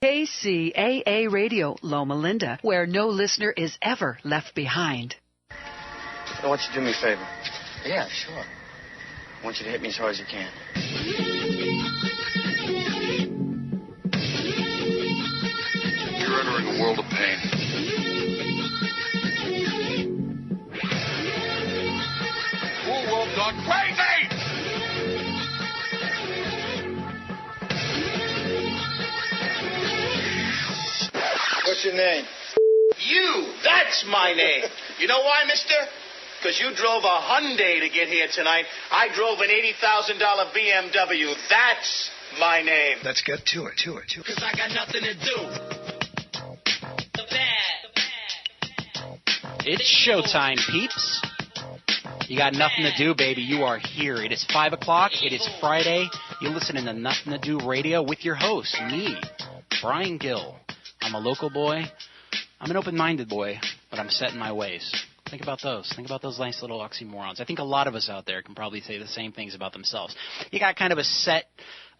KCAA Radio, Loma Linda, where no listener is ever left behind. I want you to do me a favor. Yeah, sure. I want you to hit me as hard as you can. You're entering a world of pain. Whole world gone crazy! What's your name? You! That's my name. You know why, mister? Because you drove a Hyundai to get here tonight. I drove an $80,000 BMW. That's my name. Let's get to it. Because I got nothing to do. It's showtime, peeps. You got nothing to do, baby. You are here. It is 5 o'clock. It is Friday. You're listening to Nothing to Do Radio with your host, me, Brian Gill. I'm a local boy. I'm an open-minded boy, but I'm set in my ways. Think about those. Think about those nice little oxymorons. I think a lot of us out there can probably say the same things about themselves. You got kind of a set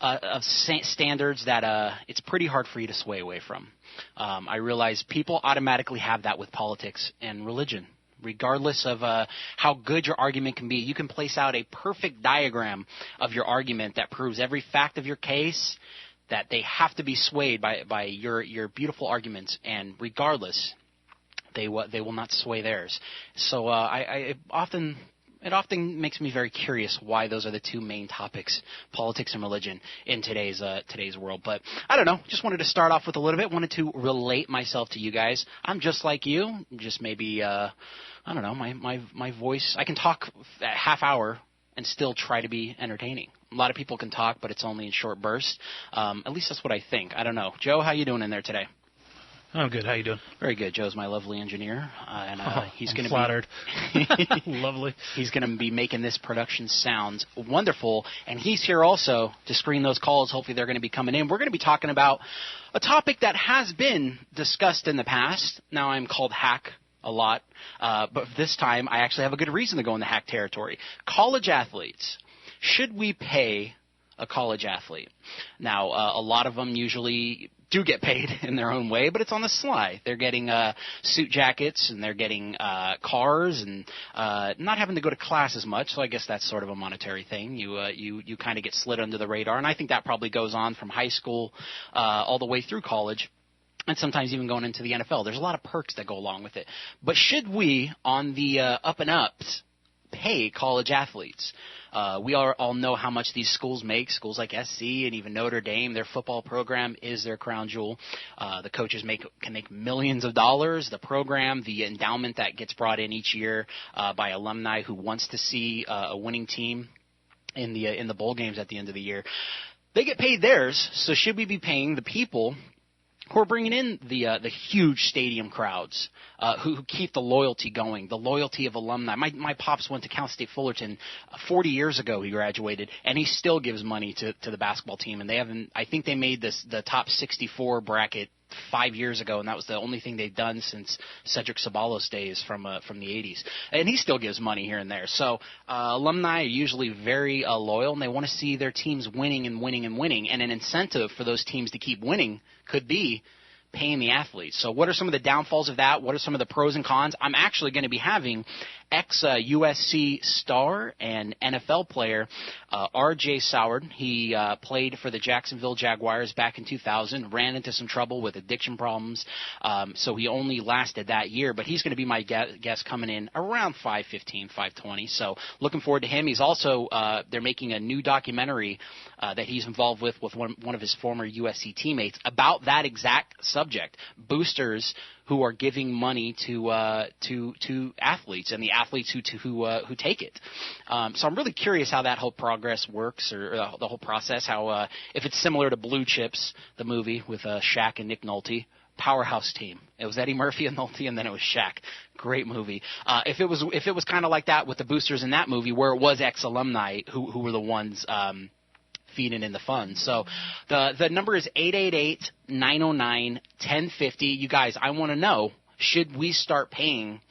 of standards that it's pretty hard for you to sway away from. I realize people automatically have that with politics and religion. Regardless of how good your argument can be, you can place out a perfect diagram of your argument that proves every fact of your case, that they have to be swayed by your beautiful arguments, and regardless, they will not sway theirs. So it often makes me very curious why those are the two main topics, politics and religion, in today's world. But I don't know. Just wanted to start off with a little bit. Wanted to relate myself to you guys. I'm just like you. Just maybe I don't know. My voice. I can talk a half hour and still try to be entertaining. A lot of people can talk, but it's only in short bursts. At least that's what I think. I don't know. Joe, how you doing in there today? I'm good. How you doing? Very good. Joe's my lovely engineer, and he's going to be flattered. Lovely. He's going to be making this production sound wonderful, and he's here also to screen those calls. Hopefully, they're going to be coming in. We're going to be talking about a topic that has been discussed in the past. Now I'm called hack a lot, but this time I actually have a good reason to go in the hack territory. College athletes. Should we pay a college athlete? Now, a lot of them usually do get paid in their own way, but it's on the sly. They're getting suit jackets, and they're getting cars, and not having to go to class as much. So I guess that's sort of a monetary thing. You kind of get slid under the radar, and I think that probably goes on from high school all the way through college, and sometimes even going into the NFL. There's a lot of perks that go along with it. But should we, on the up and ups, pay college athletes? We all know how much these schools make. Schools like SC and even Notre Dame, their football program is their crown jewel. The coaches can make millions of dollars. The program, the endowment that gets brought in each year by alumni who wants to see a winning team in the bowl games at the end of the year, they get paid theirs. So should we be paying the people who are bringing in the huge stadium crowds, who keep the loyalty going, the loyalty of alumni? My pops went to Cal State Fullerton 40 years ago. He graduated, and he still gives money to the basketball team. And they haven't. I think they made the top 64 bracket 5 years ago, and that was the only thing they've done since Cedric Ceballos days from the 80s. And he still gives money here and there. So alumni are usually very loyal, and they want to see their teams winning and winning and winning. And an incentive for those teams to keep winning could be paying the athletes. So what are some of the downfalls of that? What are some of the pros and cons? I'm actually going to be having ex-USC star and NFL player R.J. Soward. He played for the Jacksonville Jaguars back in 2000, ran into some trouble with addiction problems, so he only lasted that year. But he's going to be my guest coming in around 5:15, 5:20. So looking forward to him. He's also they're making a new documentary that he's involved with one of his former USC teammates about that exact subject, boosters who are giving money to athletes and the athletes who take it. So I'm really curious how that whole progress works, or the whole process. How if it's similar to Blue Chips, the movie with Shaq and Nick Nolte. Powerhouse team. It was Eddie Murphy and Nolte, and then it was Shaq. Great movie. If it was kind of like that with the boosters in that movie, where it was ex-alumni who were the ones feeding in the funds. So the number is 888-909-1050. You guys, I want to know, should we start paying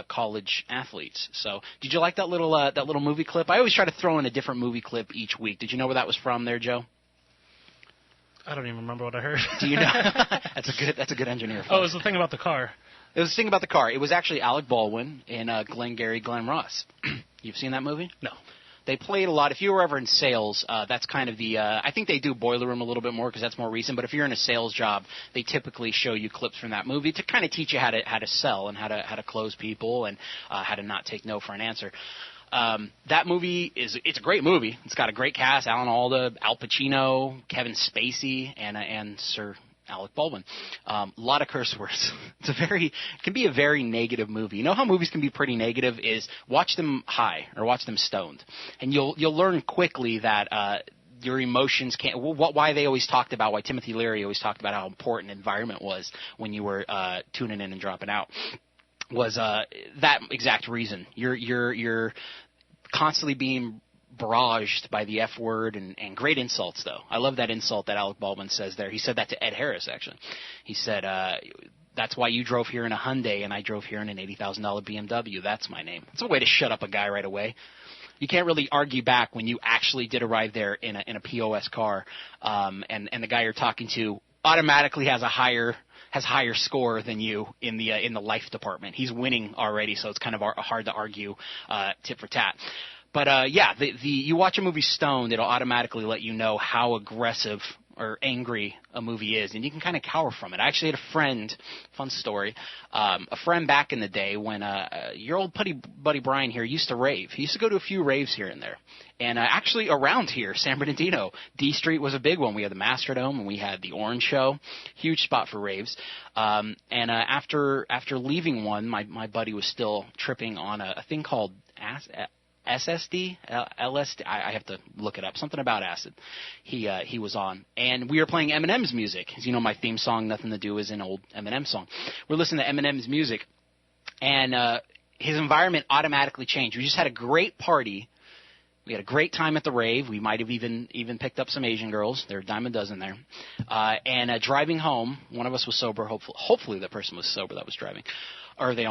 college athletes? So did you like that little movie clip? I always try to throw in a different movie clip each week. Did you know where that was from there, Joe? I don't even remember what I heard. Do you know? That's a good engineer. Oh, it was the thing about the car. It was the thing about the car. It was actually Alec Baldwin and Glengarry Glen Ross. You've seen that movie? No. They played a lot. If you were ever in sales, that's kind of the I think they do Boiler Room a little bit more because that's more recent. But if you're in a sales job, they typically show you clips from that movie to kind of teach you how to sell and how to close people and how to not take no for an answer. That movie it's a great movie. It's got a great cast: Alan Alda, Al Pacino, Kevin Spacey, and Sir Alec Baldwin. A lot of curse words. It can be a very negative movie. You know how movies can be pretty negative is watch them high or watch them stoned, and you'll learn quickly that your emotions can't. Why they always talked about, why Timothy Leary always talked about how important environment was when you were tuning in and dropping out. Was that exact reason. You're constantly being barraged by the F word and great insults, though. I love that insult that Alec Baldwin says there. He said that to Ed Harris, actually. He said, that's why you drove here in a Hyundai and I drove here in an $80,000 BMW. That's my name. It's a way to shut up a guy right away. You can't really argue back when you actually did arrive there in a POS car, and the guy you're talking to automatically has higher score than you in the life department. He's winning already, so it's kind of hard to argue tit for tat. But you watch a movie stoned, it'll automatically let you know how aggressive or angry a movie is, and you can kind of cower from it. I actually had a friend, fun story, a friend back in the day when your old buddy Brian here used to rave. He used to go to a few raves here and there. And actually around here, San Bernardino, D Street was a big one. We had the Mastrodome and we had the Orange Show, huge spot for raves. After leaving one, my buddy was still tripping on a thing called SSD, LSD. I have to look it up. Something about acid. He was on, and we were playing Eminem's music. As you know, my theme song, "Nothing to Do," is an old Eminem song. We're listening to Eminem's music, and his environment automatically changed. We just had a great party. We had a great time at the rave. We might have even picked up some Asian girls. There were a dime a dozen there. And driving home, one of us was sober. Hopefully that person was sober that was driving. Or they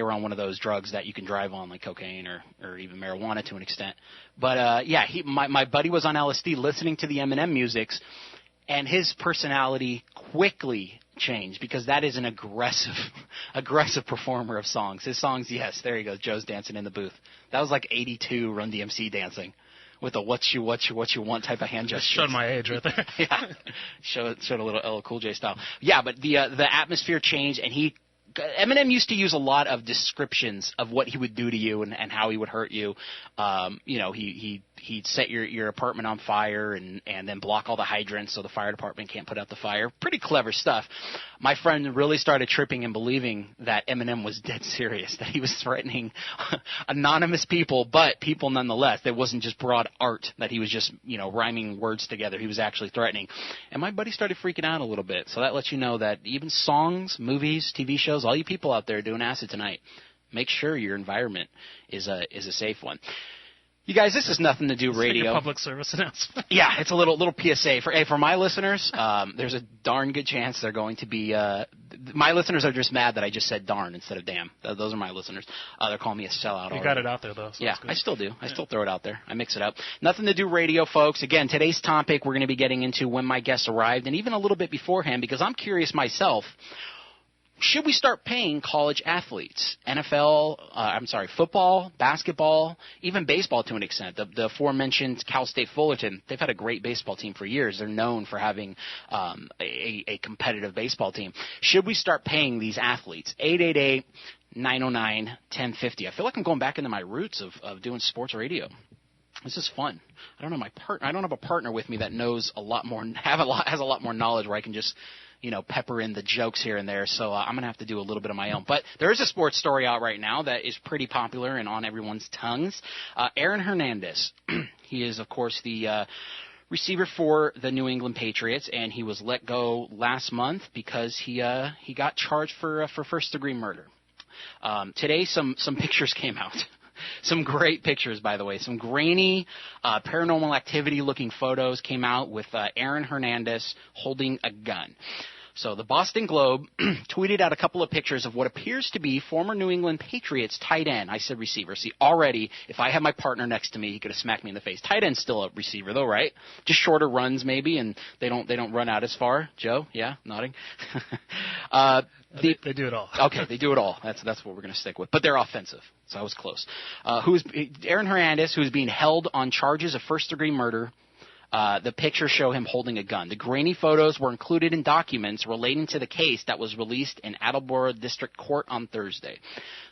were on one of those drugs that you can drive on, like cocaine or even marijuana to an extent. But my buddy was on LSD listening to the Eminem musics, and his personality quickly changed because that is an aggressive performer of songs. His songs, yes, there he goes. Joe's dancing in the booth. That was like 82 Run DMC dancing with a what you want type of hand gesture. Showed my age right there. Yeah, showed a little LL Cool J style. Yeah, but the atmosphere changed, and Eminem used to use a lot of descriptions of what he would do to you and how he would hurt you. He'd set your apartment on fire and then block all the hydrants so the fire department can't put out the fire. Pretty clever stuff. My friend really started tripping and believing that Eminem was dead serious, that he was threatening anonymous people, but people nonetheless. That wasn't just broad art, that he was just, rhyming words together. He was actually threatening. And my buddy started freaking out a little bit. So that lets you know that even songs, movies, TV shows, all you people out there doing acid tonight, make sure your environment is a safe one. You guys, this is Nothing to Do Radio. Like a public service announcement. Yeah, it's a little PSA for my listeners. There's a darn good chance they're going to be. My listeners are just mad that I just said darn instead of damn. Those are my listeners. They're calling me a sellout. You got it out there though. So yeah, I still do. I still throw it out there. I mix it up. Nothing to Do Radio, folks. Again, today's topic we're going to be getting into when my guests arrived, and even a little bit beforehand, because I'm curious myself. Should we start paying college athletes? Football, basketball, even baseball to an extent. The aforementioned Cal State Fullerton, they've had a great baseball team for years. They're known for having a competitive baseball team. Should we start paying these athletes? 888-909-1050. I feel like I'm going back into my roots of doing sports radio. This is fun. I don't have a partner with me that knows a lot more, has a lot more knowledge where I can just pepper in the jokes here and there, so I'm going to have to do a little bit of my own. But there is a sports story out right now that is pretty popular and on everyone's tongues. Aaron Hernandez, he is, of course, the receiver for the New England Patriots, and he was let go last month because he got charged for first-degree murder. Today, some pictures came out. Some great pictures, by the way. Some grainy, paranormal activity-looking photos came out with Aaron Hernandez holding a gun. So the Boston Globe tweeted out a couple of pictures of what appears to be former New England Patriots tight end. I said receiver. See, already, if I had my partner next to me, he could have smacked me in the face. Tight end's still a receiver, though, right? Just shorter runs, maybe, and they don't run out as far. Joe, yeah, nodding. They do it all. Okay, they do it all. That's what we're going to stick with. But they're offensive, so I was close. Aaron Hernandez, who is being held on charges of first-degree murder. The pictures show him holding a gun. The grainy photos were included in documents relating to the case that was released in Attleboro District Court on Thursday.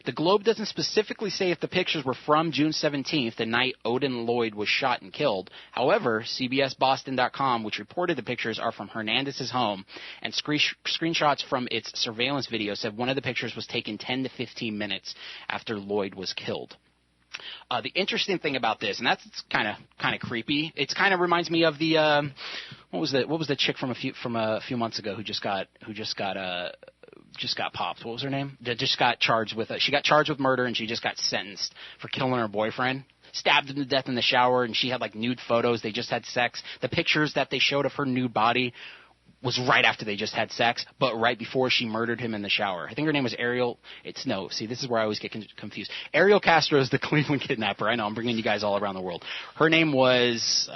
The Globe doesn't specifically say if the pictures were from June 17th, the night Odin Lloyd was shot and killed. However, CBSBoston.com, which reported the pictures, are from Hernandez's home, and screenshots from its surveillance video said one of the pictures was taken 10 to 15 minutes after Lloyd was killed. The interesting thing about this, and that's kind of creepy. It kind of reminds me of the what was the chick from a few months ago who just got popped. What was her name? That just got charged with she got charged with murder, and she just got sentenced for killing her boyfriend. Stabbed him to death in the shower, and she had like nude photos. They just had sex. The pictures that they showed of her nude body was right after they just had sex, but right before she murdered him in the shower. I think her name was Ariel. See, this is where I always get confused. Ariel Castro is the Cleveland kidnapper. I know, I'm bringing you guys all around the world. Her name was,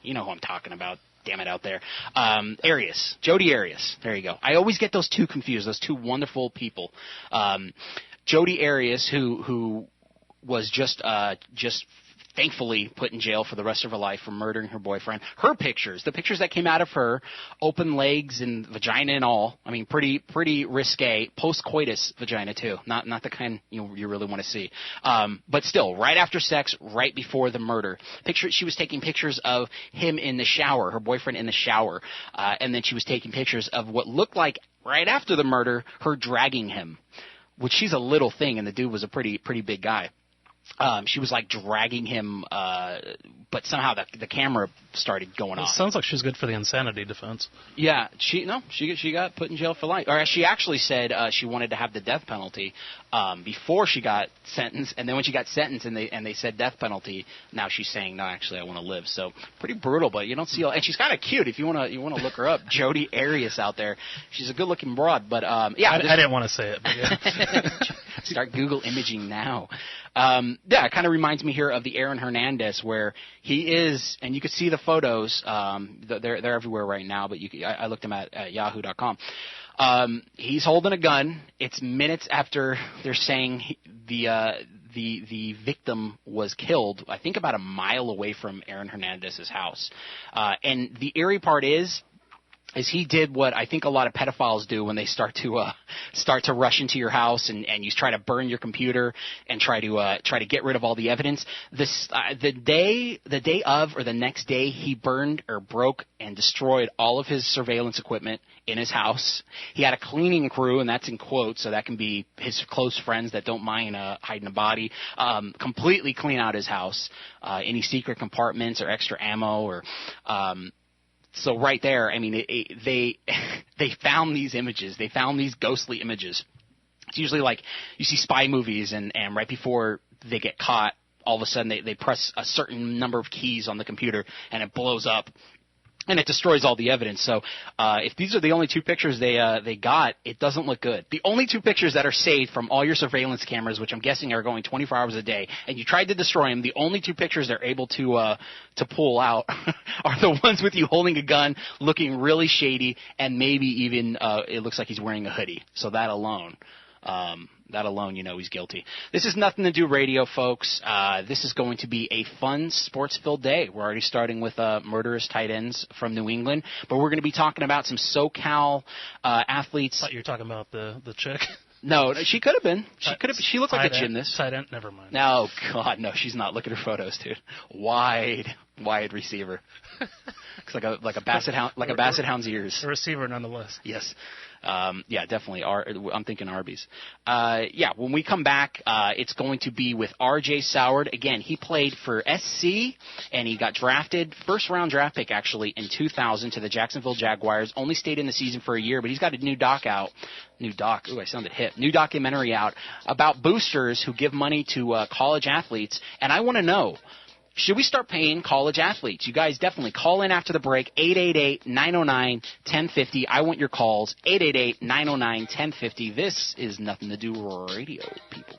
you know who I'm talking about. Damn it out there. Arias. Jodi Arias. There you go. I always get those two confused, those two wonderful people. Jodi Arias, who was just thankfully put in jail for the rest of her life for murdering her boyfriend. Her pictures, the pictures that came out of her, open legs and vagina and all. I mean, pretty risque. Post-coitus vagina too, not the kind you really want to see. But still, right after sex, right before the murder. She was taking pictures of him in the shower, her boyfriend in the shower, and then she was taking pictures of what looked like right after the murder, her dragging him, which she's a little thing, and the dude was a pretty big guy. She was like dragging him, but somehow the camera started going off. Sounds like she's good for the insanity defense. Yeah, she got put in jail for life. Or she actually said she wanted to have the death penalty before she got sentenced, and then when she got sentenced and they said death penalty, now she's saying no, actually I want to live. So pretty brutal, but you don't see. And she's kind of cute if you want to look her up. Jodi Arias out there, she's a good-looking broad. But yeah, I didn't want to say it. But yeah. Start Google imaging now. It kind of reminds me here of the Aaron Hernandez, where he is, and you can see the photos. They're everywhere right now, but I looked them at Yahoo.com. He's holding a gun. It's minutes after they're saying the victim was killed. I think about a mile away from Aaron Hernandez's house. And the eerie part is he did what I think a lot of pedophiles do when they start to rush into your house and you try to burn your computer and try to get rid of all the evidence. The day of or the next day, he burned or broke and destroyed all of his surveillance equipment in his house. He had a cleaning crew, and that's in quotes, so that can be his close friends that don't mind hiding a body. Completely clean out his house, any secret compartments or extra ammo or. So right there, I mean, they found these images. They found these ghostly images. It's usually like you see spy movies, and right before they get caught, all of a sudden they press a certain number of keys on the computer, and it blows up. And it destroys all the evidence. So if these are the only two pictures they got, it doesn't look good. The only two pictures that are saved from all your surveillance cameras, which I'm guessing are going 24 hours a day, and you tried to destroy them, the only two pictures they're able to pull out are the ones with you holding a gun, looking really shady, and maybe even it looks like he's wearing a hoodie. So that alone, he's guilty. This is Nothing to Do Radio, folks. This is going to be a fun, sports-filled day. We're already starting with murderous tight ends from New England, but we're going to be talking about some SoCal athletes. I thought you were talking about the chick. No, she could have been. She looked like a gymnast. Tight end, never mind. No, God, no, she's not. Look at her photos, dude. Wide receiver. Looks like a basset hound's ears. A receiver, nonetheless. Yes. Yeah, definitely. I'm thinking Arby's. When we come back, it's going to be with R.J. Soward. Again, he played for SC, and he got drafted, first-round draft pick, actually, in 2000 to the Jacksonville Jaguars. Only stayed in the season for a year, but he's got a new doc out. Ooh, I sounded hip. New documentary out about boosters who give money to college athletes. And I want to know, should we start paying college athletes? You guys definitely call in after the break, 888-909-1050. I want your calls, 888-909-1050. This is Nothing to Do Radio, people.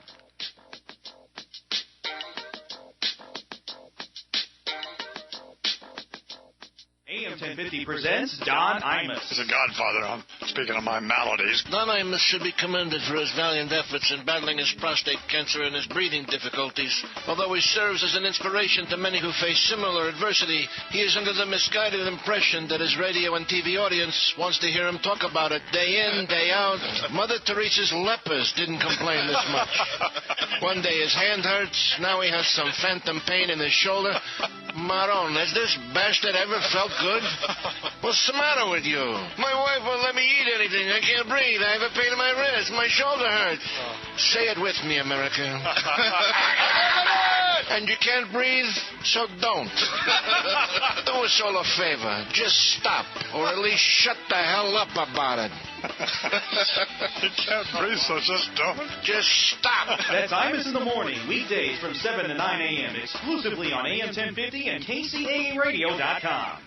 AM 1050 presents Don Imus. As a godfather, I'm speaking of my maladies. Don Imus should be commended for his valiant efforts in battling his prostate cancer and his breathing difficulties. Although he serves as an inspiration to many who face similar adversity, he is under the misguided impression that his radio and TV audience wants to hear him talk about it day in, day out. Mother Teresa's lepers didn't complain this much. One day his hand hurts, now he has some phantom pain in his shoulder. Maron, has this bastard ever felt good? What's the matter with you? My wife won't let me eat anything. I can't breathe. I have a pain in my wrist. My shoulder hurts. Say it with me, America. And you can't breathe, so don't. Do us all a favor. Just stop, or at least shut the hell up about it. You can't breathe, so just don't. Just stop. That's Imus in the Morning, weekdays from 7 to 9 a.m., exclusively on AM 1050 and KCAAradio.com.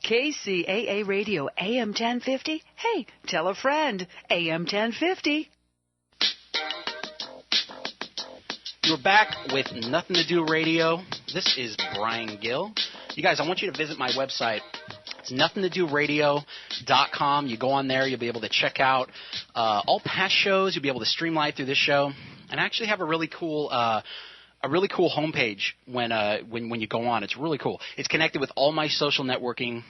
KCAA Radio, AM 1050. Hey, tell a friend, AM 1050. You're back with Nothing to Do Radio. This is Brian Gill. You guys, I want you to visit my website. It's nothingtodoradio.com. You go on there, you'll be able to check out all past shows. You'll be able to stream live through this show, and I actually have a really cool homepage when you go on. It's really cool. It's connected with all my social networking,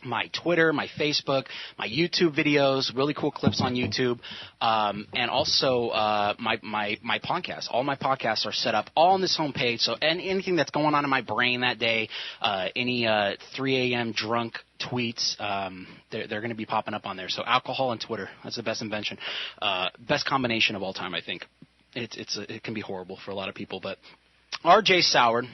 my Twitter, my Facebook, my YouTube videos, really cool clips on YouTube, and also my podcast. All my podcasts are set up all on this homepage. So anything that's going on in my brain that day, any 3 a.m. drunk tweets, they're going to be popping up on there. So alcohol and Twitter, that's the best invention, best combination of all time, I think. It can be horrible for a lot of people, but R.J. Soward,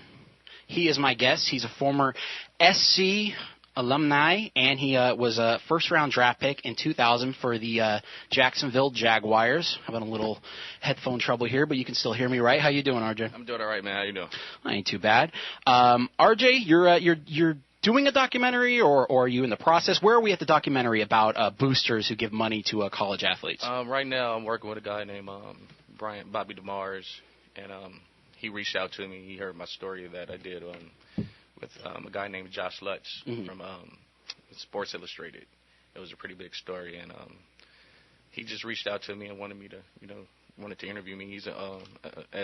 he is my guest. He's a former SC alumni, and he was a first-round draft pick in 2000 for the Jacksonville Jaguars. Having a little headphone trouble here, but you can still hear me, right? How you doing, RJ? I'm doing all right, man. How you doing? I ain't too bad. RJ, you're doing a documentary, or are you in the process? Where are we at the documentary about boosters who give money to college athletes? Right now, I'm working with a guy named Bobby DeMars, and he reached out to me. He heard my story that I did with a guy named Josh Lutz from Sports Illustrated. It was a pretty big story, and he just reached out to me and wanted me to, wanted to interview me. He's a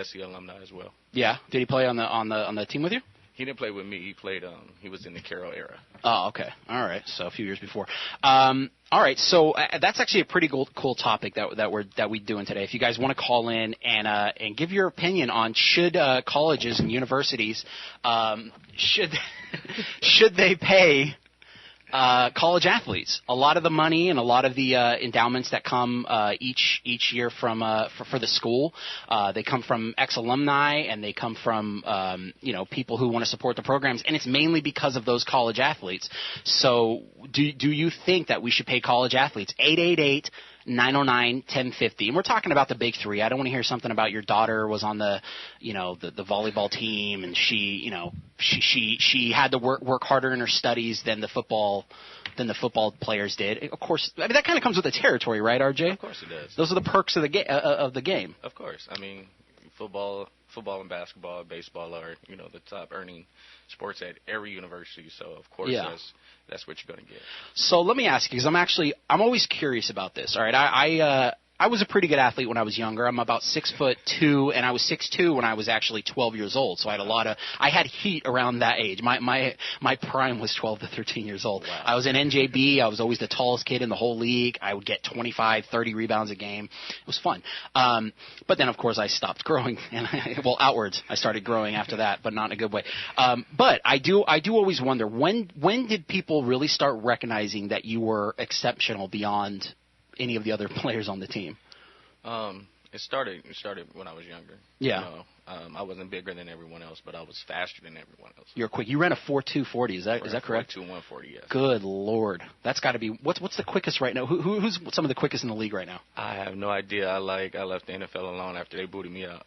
SC alumni as well. Yeah. Did he play on the team with you? He didn't play with me. He played. He was in the Carroll era. Oh, okay. All right. So a few years before. All right. So that's actually a pretty cool topic that we're doing today. If you guys want to call in and give your opinion on should colleges and universities should they pay college athletes? A lot of the money and a lot of the endowments that come each year from for the school, they come from ex-alumni, and they come from people who want to support the programs, and it's mainly because of those college athletes. So do you think that we should pay college athletes? 888-909-1050. And we're talking about the big three. I don't want to hear something about your daughter was on the volleyball team and she had to work harder in her studies than the football players did. Of course, I mean that kind of comes with the territory, right, RJ? Of course it does. Those are the perks of the game. Of course. I mean, football and basketball, baseball are the top earning sports at every university. So of course that's what you're going to get. So let me ask you, because I'm always curious about this. All right, I was a pretty good athlete when I was younger. I'm about 6'2", and I was 6'2" when I was actually 12 years old. So I had heat around that age. My prime was 12 to 13 years old. Wow. I was in NJB. I was always the tallest kid in the whole league. I would get 25, 30 rebounds a game. It was fun. But then, of course, I stopped growing, and outwards. I started growing after that, but not in a good way. But I do always wonder, when did people really start recognizing that you were exceptional beyond any of the other players on the team? It started when I was younger. Yeah. I wasn't bigger than everyone else, but I was faster than everyone else. You're quick. You ran a 4.240. Is that correct? 4.2 140. Yes. Good Lord, that's got to be what's the quickest right now? Who's some of the quickest in the league right now? I have no idea. I left the NFL alone after they booted me out.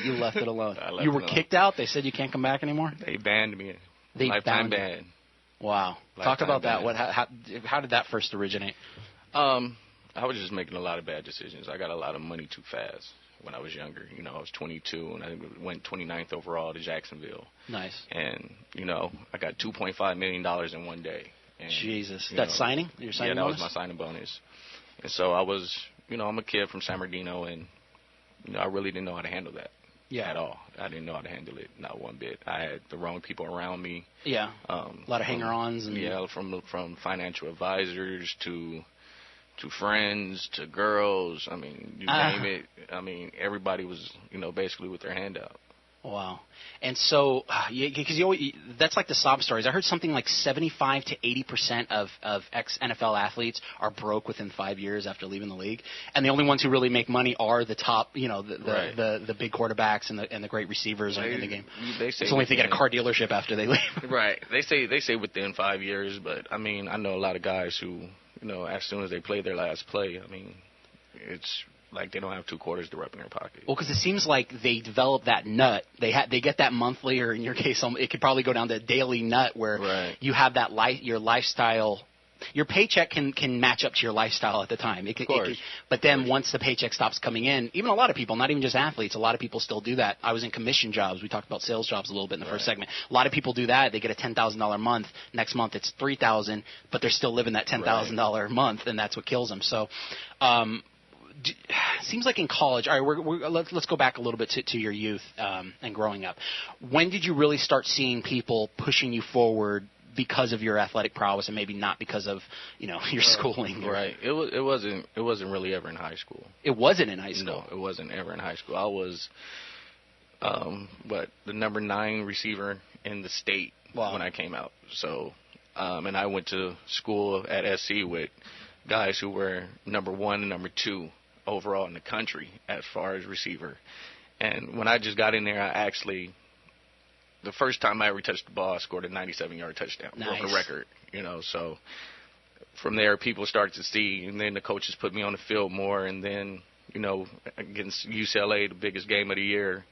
You left it alone. I left You were it alone. kicked out? They said you can't come back anymore? They banned me. They Lifetime banned you. ban. Wow. Lifetime Talk about that. ban. How did that first originate? I was just making a lot of bad decisions. I got a lot of money too fast when I was younger. You know, I was 22, and I went 29th overall to Jacksonville. Nice. And, you know, I got $2.5 million in one day. And, Jesus. you That know, signing? Your signing Yeah, that bonus? was my signing bonus. And so I was, you know, I'm a kid from San Bernardino, and, you know, I really didn't know how to handle that. Yeah. At all. I didn't know how to handle it, not one bit. I had the wrong people around me. Yeah. A lot of hanger-ons. And Yeah, from financial advisors to friends to girls. I mean, you name it. I mean, everybody was, you know, basically with their hand out. Wow. And so, because that's like the sob stories. I heard something like 75 to 80% of ex-NFL athletes are broke within 5 years after leaving the league, and the only ones who really make money are the top, you know, the big quarterbacks and the great receivers in the game. They say it's only if they get a car dealership after they leave. Right. They say within 5 years, but I mean, I know a lot of guys who, you know, as soon as they play their last play, I mean, it's like they don't have 2 quarters to rub in their pocket. Well, because it seems like they develop that nut. They get that monthly, or in your case, it could probably go down to a daily nut where you have that your lifestyle. Your paycheck can match up to your lifestyle at the time. But then once the paycheck stops coming in, even a lot of people, not even just athletes, a lot of people still do that. I was in commission jobs. We talked about sales jobs a little bit in the first segment. A lot of people do that. They get a $10,000 a month. Next month it's $3,000, but they're still living that $10,000 a month, and that's what kills them. So. Seems like in college. All right, let's go back a little bit to your youth and growing up. When did you really start seeing people pushing you forward because of your athletic prowess, and maybe not because of, you know, your schooling? Right. It wasn't really ever in high school. It wasn't in high school. No, it wasn't ever in high school. I was the number 9 receiver in the state when I came out. So and I went to school at SC with guys who were number 1 and number 2 overall in the country as far as receiver. And when I just got in there, the first time I ever touched the ball, I scored a 97-yard touchdown. Nice. Broke a record, you know. So from there, people started to see, and then the coaches put me on the field more. And then, you know, against UCLA, the biggest game of the year,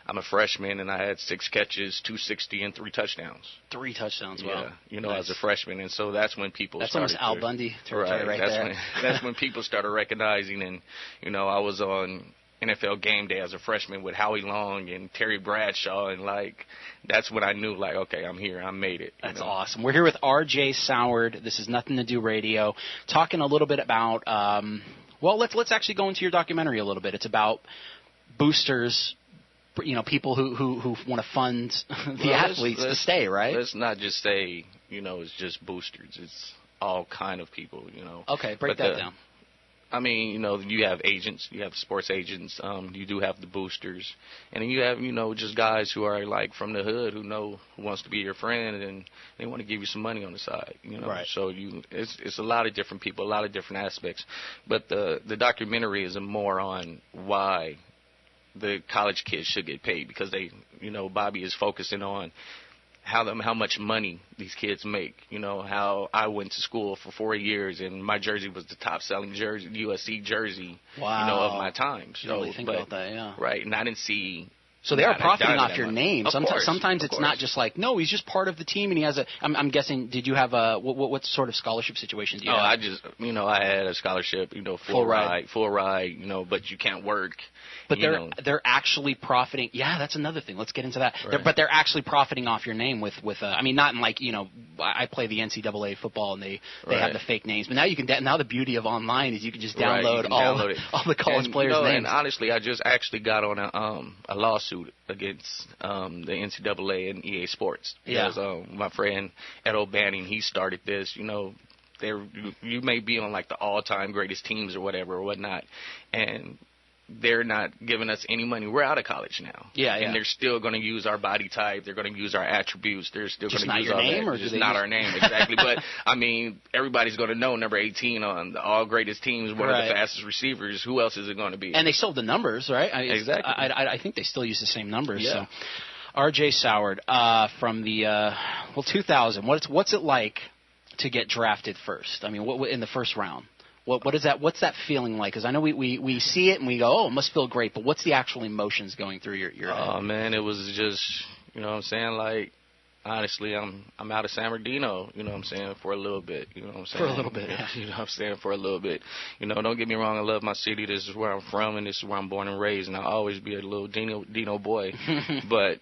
I'm a freshman, and I had 6 catches, 260, and 3 touchdowns. 3 touchdowns, wow. Yeah, you know, as a freshman. And so that's when people That's started. almost Al Bundy territory right there. That's when people started recognizing. And, you know, I was on NFL Game Day as a freshman with Howie Long and Terry Bradshaw, and, like, that's when I knew, like, okay, I'm here. I made it. That's awesome. We're here with R.J. Soward. This is Nothing to Do Radio, talking a little bit about, let's actually go into your documentary a little bit. It's about boosters, you know, people who want to fund the athletes to stay, right? Let's not just say, you know, it's just boosters. It's all kind of people, you know. Okay, break that down. I mean, you know, you have agents, you have sports agents, you do have the boosters, and then you have, you know, just guys who are like from the hood who wants to be your friend, and they want to give you some money on the side, you know. Right. So it's a lot of different people, a lot of different aspects, but the documentary is more on why the college kids should get paid, because they, you know, Bobby is focusing on how much money these kids make. You know, how I went to school for 4 years and my jersey was the top selling jersey, USC jersey, wow, you know, of my time. So, you really think about that, yeah. Right, and I didn't see. So they are profiting off your name. Sometimes it's course. Not just like, no, he's just part of the team, and he has a. I'm guessing. Did you have a what sort of scholarship situation do you have? I just, you know, I had a scholarship, you know, full ride, you know, but you can't work. But they're actually profiting. Yeah, that's another thing. Let's get into that. Right. But they're actually profiting off your name with I mean, not in like, you know, I play the NCAA football and they have the fake names. But now you can. Now the beauty of online is you can just download all the college players' names. And honestly, I just actually got on a lawsuit against the NCAA and EA Sports because my friend Ed O'Banning, he started this. You know, you may be on like the all-time greatest teams or whatever or whatnot, and they're not giving us any money. We're out of college now. And they're still going to use our body type. They're going to use our attributes. They're still going to use our name. Or just not our name, exactly. But, I mean, everybody's going to know number 18 on the all greatest teams, one of the fastest receivers. Who else is it going to be? And they still have the numbers, right? Exactly. I think they still use the same numbers. Yeah. So. R.J. Soward from the 2000. What's it like to get drafted first? I mean, what in the first round? What is that? What's that feeling like? Because I know we see it and we go, oh, it must feel great. But what's the actual emotions going through your head? Oh man, it was just, you know what I'm saying, like. Honestly, I'm out of San Bernardino, you know what I'm saying, for a little bit, you know what I'm saying? For a little bit, yeah. You know what I'm saying, for a little bit. You know, don't get me wrong, I love my city. This is where I'm from, and this is where I'm born and raised, and I'll always be a little Dino boy. But,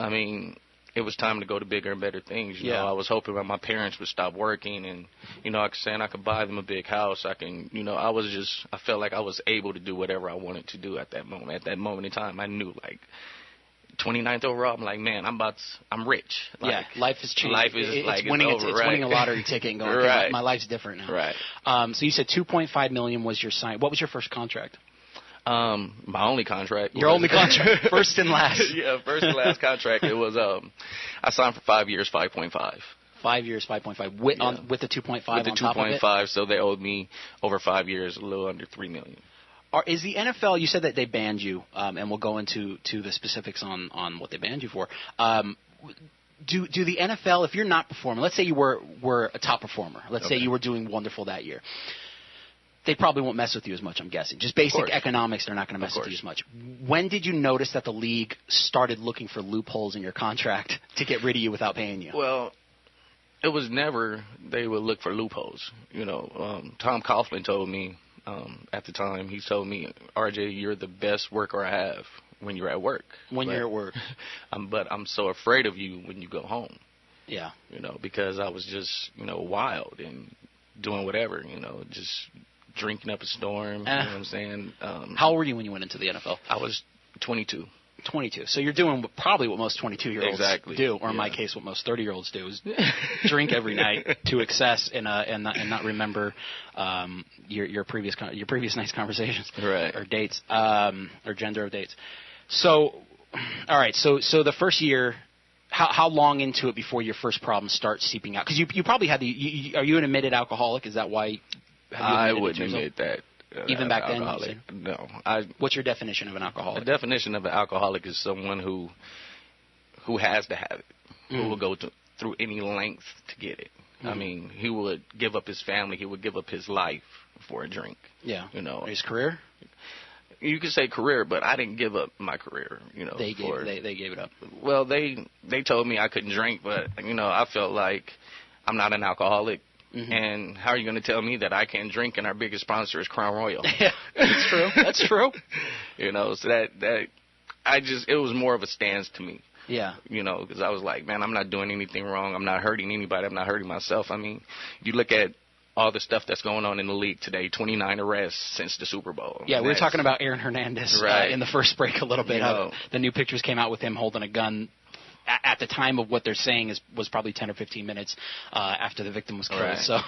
I mean, it was time to go to bigger and better things. You know, I was hoping that my parents would stop working, and, you know, I could buy them a big house. I felt like I was able to do whatever I wanted to do at that moment. At that moment in time, I knew, like, 29th overall, I'm like, man, I'm rich. Like, life has changed. Life is it's like winning. it's over, it's winning a lottery ticket and going, okay, my life's different now. Right. So you said $2.5 million was your sign. What was your first contract? My only contract. Your only contract, first and last. Yeah, first and last contract. It was I signed for 5 years, 5.5. 5 years, 5.5 with the 2.5 with the 2.5. So they owed me over 5 years, a little under $3 million. Is the NFL? You said that they banned you, and we'll go into the specifics on what they banned you for. Do the NFL, if you're not performing, let's say you were a top performer, let's say you were doing wonderful that year, they probably won't mess with you as much, I'm guessing. Just basic economics, they're not going to mess with you as much. When did you notice that the league started looking for loopholes in your contract to get rid of you without paying you? Well, it was never they would look for loopholes. You know, Tom Coughlin told me. At the time, he told me, RJ, you're the best worker I have when you're at work. You're at work. But I'm so afraid of you when you go home. Yeah. You know, because I was just, you know, wild and doing whatever, you know, just drinking up a storm. You know what I'm saying? How old were you when you went into the NFL? I was 22. 22. So you're doing probably what most 22-year-olds do, or in my case, what most 30-year-olds do is drink every night to excess and not remember your previous night's conversations or dates or gender of dates. So, all right. So the first year, how long into it before your first problems start seeping out? Because you probably had are you an admitted alcoholic? Is that why? I wouldn't admit that. Even back then? No. What's your definition of an alcoholic? The definition of an alcoholic is someone who has to have it, who will go through any length to get it. I mean, he would give up his family, he would give up his life for a drink. Yeah. You know, his career? You could say career, but I didn't give up my career, you know. They gave it up. Well, they told me I couldn't drink, but, you know, I felt like I'm not an alcoholic. Mm-hmm. And how are you going to tell me that I can't drink and our biggest sponsor is Crown Royal? Yeah, that's true. That's true. You know, so it was more of a stance to me. Yeah. You know, because I was like, man, I'm not doing anything wrong. I'm not hurting anybody. I'm not hurting myself. I mean, you look at all the stuff that's going on in the league today, 29 arrests since the Super Bowl. Yeah, we were talking about Aaron Hernandez in the first break a little bit. The new pictures came out with him holding a gun. At the time of what they're saying was probably 10 or 15 minutes after the victim was killed. Right. So,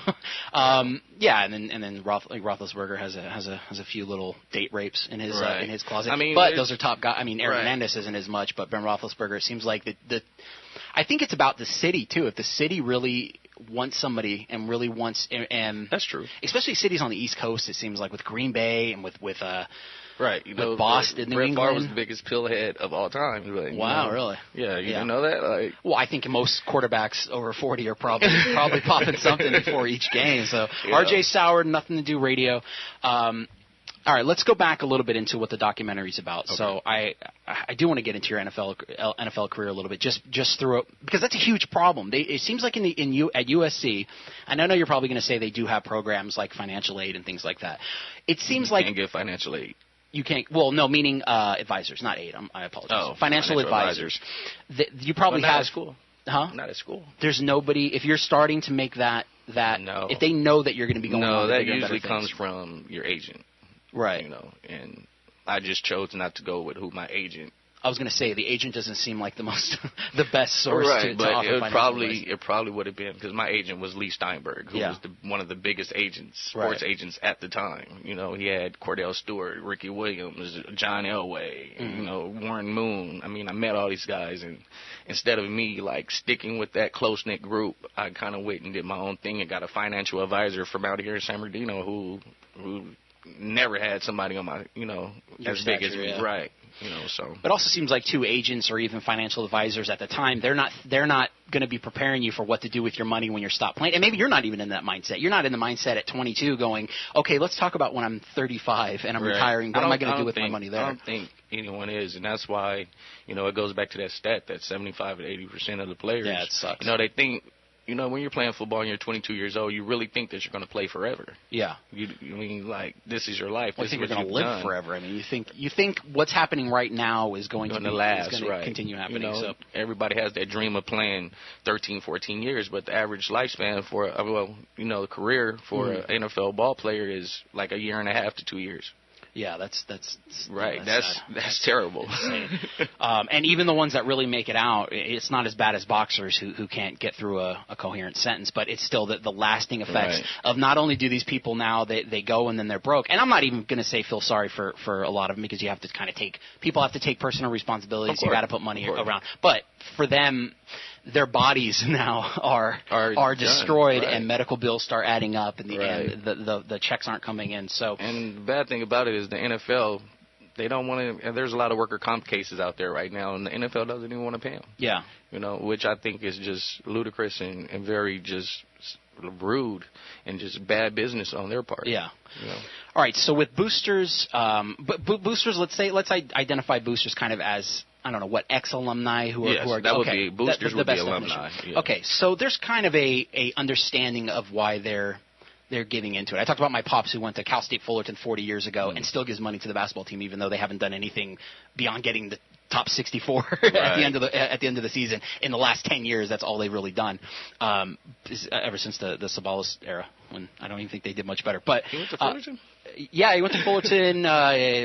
and then Roethlisberger has a few little date rapes in his closet. I mean, but those are top guys. I mean, Aaron Hernandez isn't as much, but Ben Roethlisberger. It seems like I think it's about the city too. If the city really wants somebody and really wants, and that's true. Especially cities on the East Coast, it seems like with Green Bay and with right, you know, Boston, New England. Brett Favre was the biggest pillhead of all time. Like, wow, really? Yeah, you didn't know that? Like, well, I think most quarterbacks over 40 are probably popping something before each game. So R.J. Soward, Nothing to Do Radio. All right, let's go back a little bit into what the documentary's about. Okay. So I do want to get into your NFL career a little bit, just through it, because that's a huge problem. It seems like at USC, and I know you're probably going to say they do have programs like financial aid and things like that. It seems like you can't get financial aid. You can't. Well, no, meaning advisors, not aid. I apologize. Oh, financial advisors. You probably not have at school. Huh? Not at school. There's nobody. If you're starting to make that, no. If they know that you're going to be going on, that usually comes from your agent. Right. You know, and I just chose not to go with who my agent. I was going to say the agent doesn't seem like the best source to but offer it probably would have been because my agent was Lee Steinberg, who was one of the biggest sports agents at the time. You know, he had Cordell Stewart, Ricky Williams, John Elway, you know, Warren Moon. I mean, I met all these guys, and instead of me like sticking with that close knit group, I kind of went and did my own thing and got a financial advisor from out here in San Bernardino who never had somebody on my, as big as me, right? So. But it also seems like too, agents or even financial advisors at the time, they're not going to be preparing you for what to do with your money when you're stopped playing. And maybe you're not even in that mindset. You're not in the mindset at 22 going, okay, let's talk about when I'm 35 and I'm retiring. What am I going to do with my money there? I don't think anyone is, and that's why, it goes back to that stat that 75 to 80% of the players, it sucks. They think, when you're playing football and you're 22 years old, you really think that you're going to play forever. Yeah. This is your life. Well, I think you're going to live forever. I mean, you think what's happening right now is going to last, is going to continue happening. So everybody has that dream of playing 13, 14 years, but the average lifespan for, the career for an NFL ball player is like a year and a half to 2 years. Yeah, that's right. That's terrible. And even the ones that really make it out, it's not as bad as boxers who can't get through a coherent sentence, but it's still the lasting effects of not only do these people now they go and then they're broke. And I'm not even going to say feel sorry for a lot of them, because you have to kind of people have to take personal responsibilities. You got to put money around. But for them, their bodies now are destroyed, and medical bills start adding up, and the checks aren't coming in. So, and the bad thing about it is the NFL, they don't want to. And there's a lot of worker comp cases out there right now, and the NFL doesn't even want to pay them. Yeah, which I think is just ludicrous and very just rude and just bad business on their part. Yeah. All right. So with boosters, boosters, let's identify boosters kind of as, I don't know, what, ex-alumni who are that would be boosters would be alumni. Yeah. Okay, so there's kind of a understanding of why they're giving into it. I talked about my pops who went to Cal State Fullerton 40 years ago and still gives money to the basketball team, even though they haven't done anything beyond getting the top 64 at the end of the season. In the last 10 years, that's all they've really done, ever since the Sabalas era, when I don't even think they did much better. But he went to Fullerton? Yeah, he went to Fullerton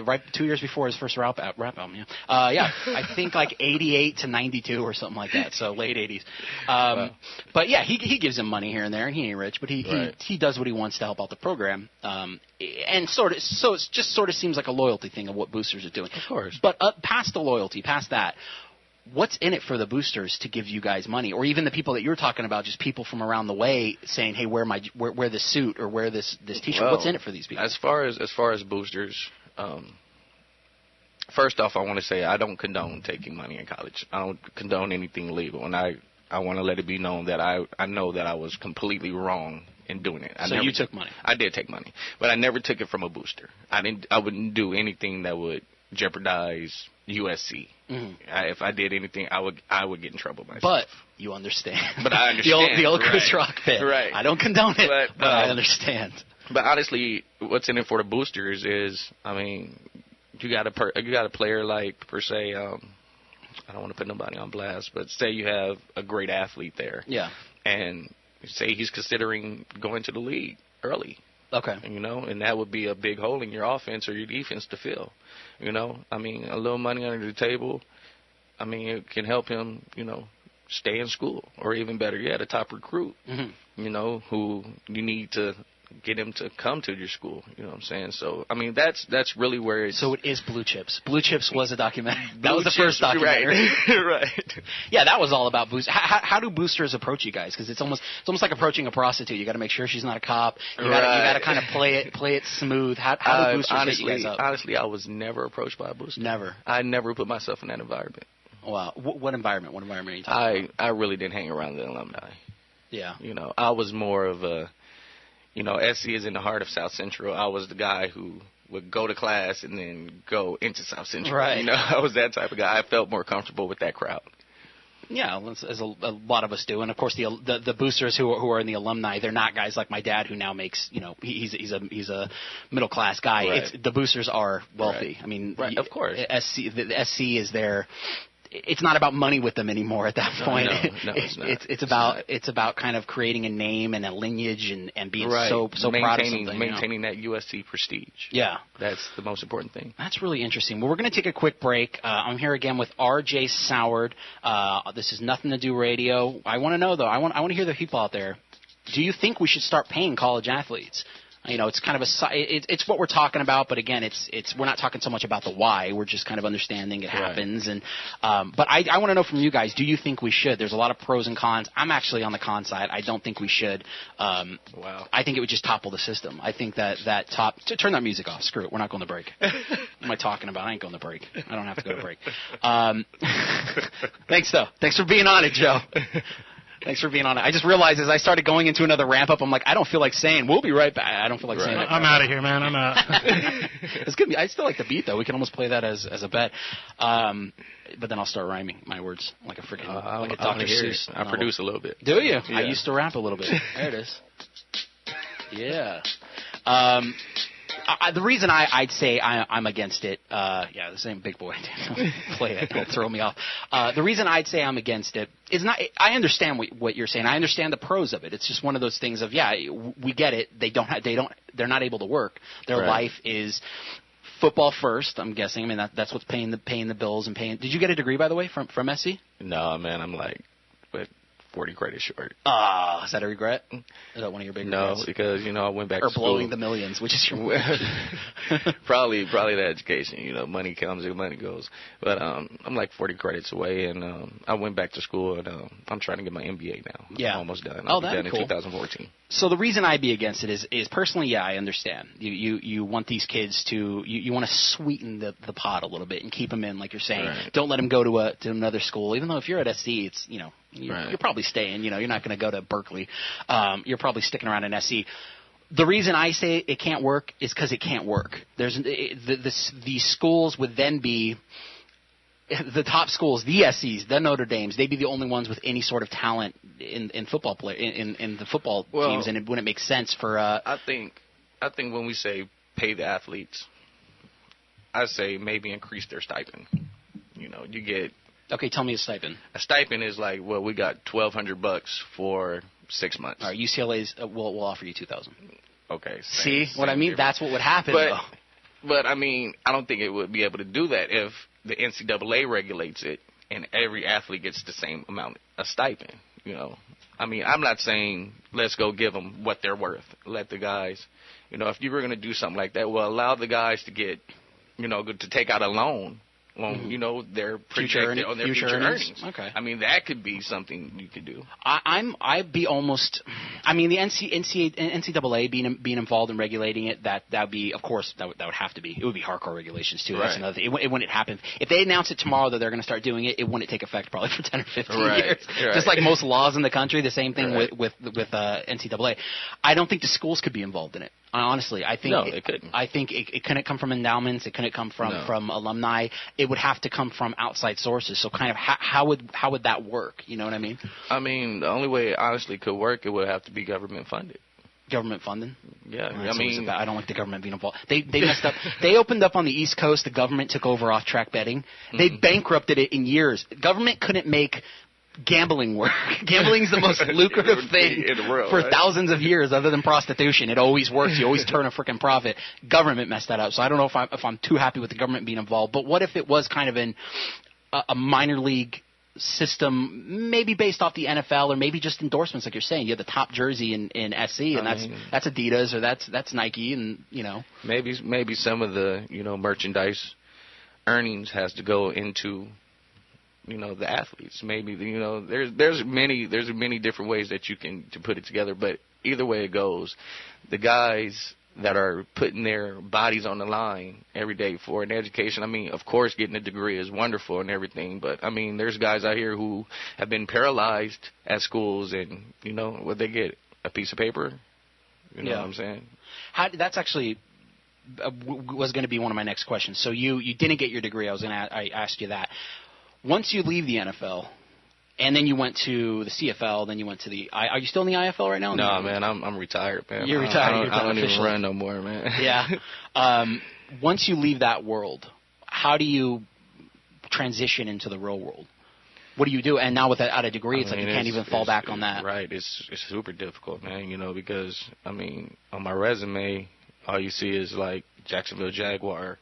right 2 years before his first rap album. I think like 88 to 92 or something like that. So late 80s. But yeah, he gives him money here and there, and he ain't rich, but he does what he wants to help out the program. And so it just sort of seems like a loyalty thing of what boosters are doing. Of course. But past the loyalty, past that, what's in it for the boosters to give you guys money, or even the people that you're talking about, just people from around the way saying, "Hey, wear this suit or wear this T-shirt." Well, what's in it for these people? As far as boosters, first off, I want to say I don't condone taking money in college. I don't condone anything illegal, and I want to let it be known that I know that I was completely wrong in doing it. You took money? I did take money, but I never took it from a booster. I wouldn't do anything that would jeopardize USC. Mm-hmm. If I did anything, I would get in trouble myself. But you understand. But I understand. the old Chris Rock bit. Right. I don't condone it, but I understand. But honestly, what's in it for the boosters is, I mean, you got a player like, per se, I don't want to put nobody on blast, but say you have a great athlete there. Yeah. And say he's considering going to the league early. Okay. And that would be a big hole in your offense or your defense to fill. I mean, a little money under the table, I mean, it can help him, stay in school, or even better yet, a top recruit, who you need to get him to come to your school. You know what I'm saying? So, I mean, that's really where it's... So it is Blue Chips. Blue Chips was a documentary. That was the first documentary. Right. Yeah, that was all about boosters. How do boosters approach you guys? Because it's almost like approaching a prostitute. You got to make sure she's not a cop. You got to kind of play it smooth. How do boosters hit you guys up? Honestly, I was never approached by a booster. Never. I never put myself in that environment. Wow. What environment? What environment are you talking about? I really didn't hang around the alumni. Yeah. I was more of a... SC is in the heart of South Central. I was the guy who would go to class and then go into South Central. Right. I was that type of guy. I felt more comfortable with that crowd. Yeah, as a lot of us do. And, of course, the boosters who are in the alumni, they're not guys like my dad who now makes, he's a middle-class guy. Right. The boosters are wealthy. Right. I mean, right. Of course. The SC is there. It's not about money with them anymore at that point. No, it's not. It's about kind of creating a name and a lineage and being so maintaining, proud of something. Maintaining that USC prestige. Yeah. That's the most important thing. That's really interesting. Well, we're going to take a quick break. I'm here again with R.J. Soward. This is Nothing to Do Radio. I want to know, though, I want to hear the people out there. Do you think we should start paying college athletes? It's kind of it's what we're talking about, but again, we're not talking so much about the why. We're just kind of understanding it happens. And but I want to know from you guys: do you think we should? There's a lot of pros and cons. I'm actually on the con side. I don't think we should. Wow. I think it would just topple the system. I think that turn that music off. Screw it. We're not going to break. What am I talking about? I ain't going to break. I don't have to go to break. Thanks though. Thanks for being on it, Joe. Thanks for being on it. I just realized as I started going into another ramp up, I'm like, I don't feel like saying we'll be right back. I don't feel like saying it. I'm out of here, man. I'm out. It's good. I still like the beat though. We can almost play that as a bet. But then I'll start rhyming my words like a freaking like a Dr. Seuss. I produce a little bit. Do you? Yeah. I used to rap a little bit. There it is. Yeah. The reason I'd say I'm against it, the same big boy, play it, don't throw me off. The reason I'd say I'm against it is not. I understand what you're saying. I understand the pros of it. It's just one of those things of we get it. They're not able to work. Their life is football first. I'm guessing. I mean that's what's paying the bills and paying. Did you get a degree by the way from SC? No, man. I'm like, but 40 credits short. Is that a regret? Is that one of your big regrets? No, because I went back to school. Or blowing the millions, which is your probably the education. Money comes and money goes. But I'm like 40 credits away, and I went back to school, and I'm trying to get my MBA now. Yeah. I'm almost done. I'll be done in 2014. So the reason I'd be against it is personally, I understand. You want these kids to you want to sweeten the pot a little bit and keep them in, like you're saying. Right. Don't let them go to another school, even though if you're at SC, it's you're probably staying. You're not going to go to Berkeley. You're probably sticking around in SC. The reason I say it can't work is because it can't work. These schools would then be the top schools, the SCs, the Notre Dames. They'd be the only ones with any sort of talent in football in the football teams, and it wouldn't make sense for. I think when we say pay the athletes, I say maybe increase their stipend. You get. Okay, tell me a stipend. A stipend is like, we got $1,200 for 6 months. All right, UCLA's will offer you $2,000. Okay. See what I mean? That's what would happen. But I mean, I don't think it would be able to do that if the NCAA regulates it and every athlete gets the same amount of stipend. I mean, I'm not saying let's go give them what they're worth. Let the guys, if you were going to do something like that, allow the guys to get, to take out a loan. Their future earnings. Okay. I mean, that could be something you could do. I'd be almost. I mean, the NCAA being involved in regulating it, that would be, of course, that would have to be. It would be hardcore regulations too. Right. That's another thing. It wouldn't happen if they announce it tomorrow that they're going to start doing it. It wouldn't take effect probably for 10 or 15 years. Right. Just like most laws in the country. The same thing with NCAA. I don't think the schools could be involved in it. Honestly, I think they couldn't. I think it couldn't come from endowments. It couldn't come from alumni. It would have to come from outside sources. So kind of how would that work? You know what I mean? I mean, the only way it honestly could work, it would have to be government funded. Government funding? Yeah, I mean, I don't like the government being involved. They messed up. They opened up on the East Coast. The government took over off-track betting. They bankrupted it in years. Government couldn't make gambling work. Gambling's the most lucrative thing in the world, for thousands of years, other than prostitution. It always works. You always turn a freaking profit. Government messed that up. So I don't know if I'm too happy with the government being involved. But what if it was kind of in a minor league system, maybe based off the NFL, or maybe just endorsements, like you're saying. You have the top jersey in SC, and that's Adidas, or that's Nike, and maybe some of the merchandise earnings has to go into the athletes. Maybe there's many different ways that you can to put it together. But either way it goes, the guys that are putting their bodies on the line every day for an education. I mean, of course, getting a degree is wonderful and everything, but I mean, there's guys out here who have been paralyzed at schools, and what they get, a piece of paper. You know what I'm saying? That's actually was going to be one of my next questions. So you didn't get your degree. I asked you that. Once you leave the NFL, and then you went to the CFL, then you went to the. Are you still in the IFL right now? No, man, I'm retired, man. You're retired. I don't even run no more, man. Yeah. Once you leave that world, how do you transition into the real world? What do you do? And now without a degree, it's like you can't even fall back on that. Right. It's super difficult, man. Because on my resume, all you see is like Jacksonville Jaguar.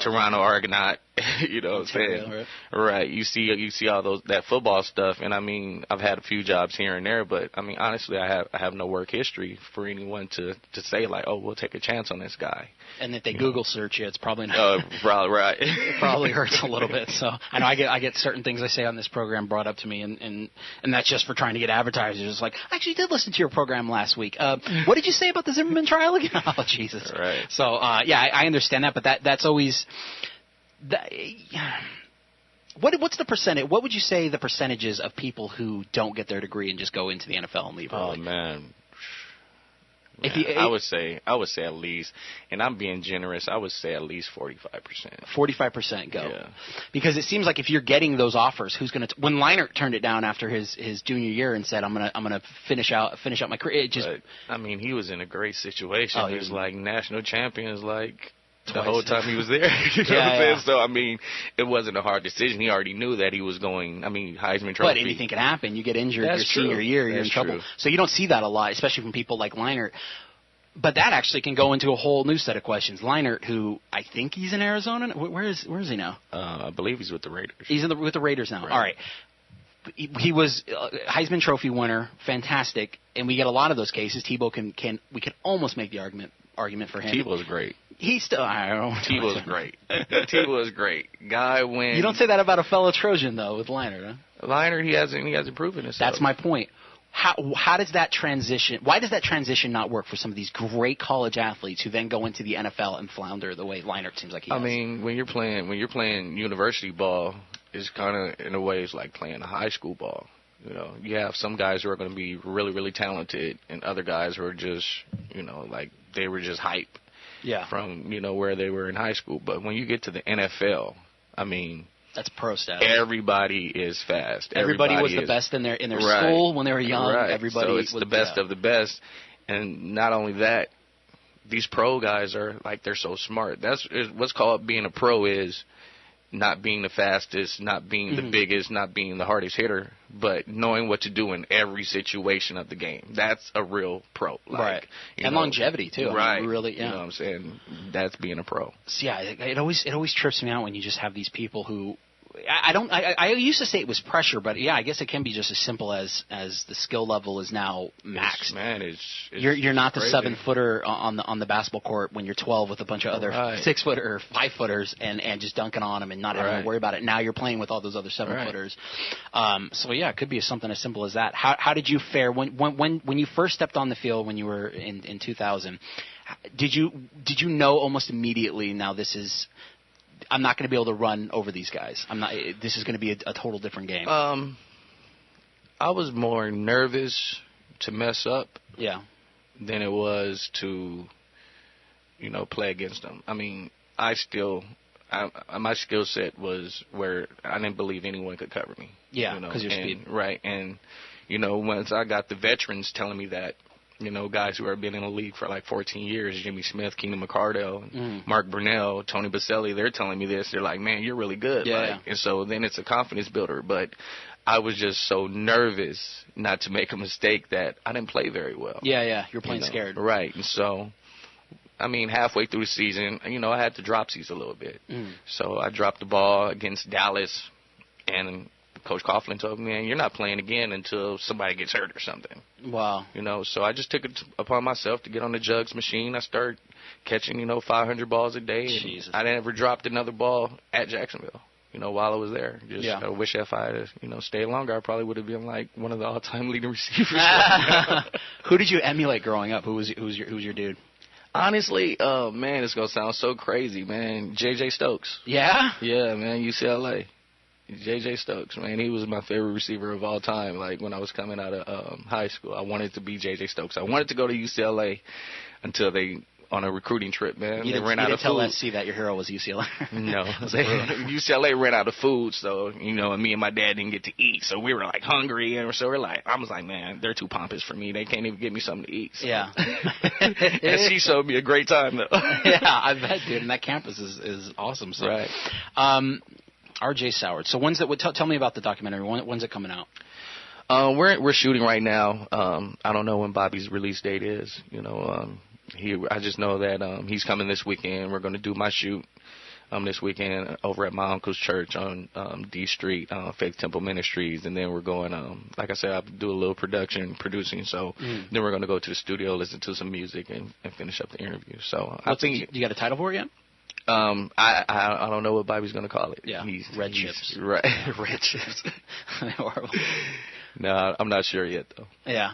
Toronto Argonaut. You know what I'm saying? Right. You see all that football stuff, and I mean, I've had a few jobs here and there, but I mean, honestly, I have no work history for anyone to say like, oh, we'll take a chance on this guy. And if they Google search you, it's probably not. Probably right. It probably hurts a little bit. So I know I get certain things I say on this program brought up to me, and that's just for trying to get advertisers. It's like, I actually did listen to your program last week. What did you say about the Zimmerman trial again? Oh, Jesus. Right. So yeah, I understand that, but that's always. What's the percentage? What would you say the percentages of people who don't get their degree and just go into the NFL and leave early? Oh man. I would say at least, and I'm being generous, I would say at least 45%. 45% go. Yeah. Because it seems like if you're getting those offers, who's going to? When Leinart turned it down after his junior year and said, "I'm gonna finish out my career," it just. But, I mean, he was in a great situation. Oh, he was like national champions, like. Twice. The whole time he was there. You know what I'm saying? So, I mean, it wasn't a hard decision. He already knew that he was going, Heisman Trophy. But anything can happen. You get injured your senior year, you're in trouble. So you don't see that a lot, especially from people like Leinart. But that actually can go into a whole new set of questions. Leinart, who I think he's in Arizona. Where is he now? I believe he's with the Raiders. He's with the Raiders now. Right. All right. He was Heisman Trophy winner, fantastic, and we get a lot of those cases. Tebow we can almost make the argument for him. Tebow's great. He's still, I don't know. Tebow's great. Tebow's great. Guy wins. You don't say that about a fellow Trojan though, with Leinart, huh? Leinart, he hasn't proven himself. That's my point. How does that transition? Why does that transition not work for some of these great college athletes who then go into the NFL and flounder the way Leinart seems like he has? I mean, when you're playing university ball, it's kind of in a way it's like playing a high school ball. You know, you have some guys who are going to be really, really talented, and other guys who are just, like they were just hype. Yeah. From where they were in high school, but when you get to the NFL, I mean, that's pro status. Everybody is fast. Everybody was the best in their school when they were young. Right. Everybody so it's the best of the best, and not only that, these pro guys are like they're so smart. That's what's called being a pro is not being the fastest, not being the biggest, not being the hardest hitter, but knowing what to do in every situation of the game. That's a real pro. Right. And longevity, too. Right. I mean, really, yeah. You know what I'm saying? That's being a pro. So, yeah, it always trips me out when you just have these people who I used to say it was pressure, but yeah, I guess it can be just as simple as the skill level is now maxed. It's you're not the crazy. 7-footer on the basketball court when you're 12 with a bunch of other 6-footer or 5-footers and just dunking on them and not having to worry about it. Now you're playing with all those other 7-footers. So yeah, it could be something as simple as that. How did you fare when you first stepped on the field when you were in 2000? Did you know almost immediately now I'm not going to be able to run over these guys. This is going to be a total different game. I was more nervous to mess up. Yeah. Than it was to, play against them. I mean, my skill set was where I didn't believe anyone could cover me. Yeah, because your speed. Right, and once I got the veterans telling me that. Guys who have been in the league for like 14 years, Jimmy Smith, Keenan McCardell, Mark Brunell, Tony Baselli, they're telling me this. They're like, man, you're really good. Yeah. And so then it's a confidence builder. But I was just so nervous not to make a mistake that I didn't play very well. Yeah. You're playing scared. Right. And so, halfway through the season, I had to dropsies a little bit. So I dropped the ball against Dallas, and Coach Coughlin told me, man, you're not playing again until somebody gets hurt or something. Wow. So I just took it upon myself to get on the jugs machine. I started catching, 500 balls a day. And Jesus. I never dropped another ball at Jacksonville, while I was there. I wish if I had, stayed longer, I probably would have been like one of the all-time leading receivers. Who did you emulate growing up? Who's your dude? Honestly, man, it's going to sound so crazy, man. J.J. Stokes. Yeah? Yeah, man, UCLA. J.J. Stokes, man, he was my favorite receiver of all time. Like, when I was coming out of high school, I wanted to be J.J. Stokes. I wanted to go to UCLA until they, on a recruiting trip, man, they ran out of food. You didn't tell SC that your hero was UCLA. No. UCLA ran out of food, so, and me and my dad didn't get to eat. So we were, like, hungry, and so I was like, man, they're too pompous for me. They can't even give me something to eat. So. Yeah. And she showed me a great time, though. Yeah, I bet, dude. And that campus is awesome. So. Right. R.J. Soward. So tell me about the documentary. When's it coming out? We're shooting right now. I don't know when Bobby's release date is. I just know that he's coming this weekend. We're going to do my shoot. this weekend over at my uncle's church on D Street, Faith Temple Ministries, and then we're going. Like I said, I do a little producing. So then we're going to go to the studio, listen to some music, and finish up the interview. So I think you got a title for it yet? I don't know what Bobby's going to call it. Yeah, Red Chips. Right, Red Chips. Horrible. No, I'm not sure yet though. Yeah.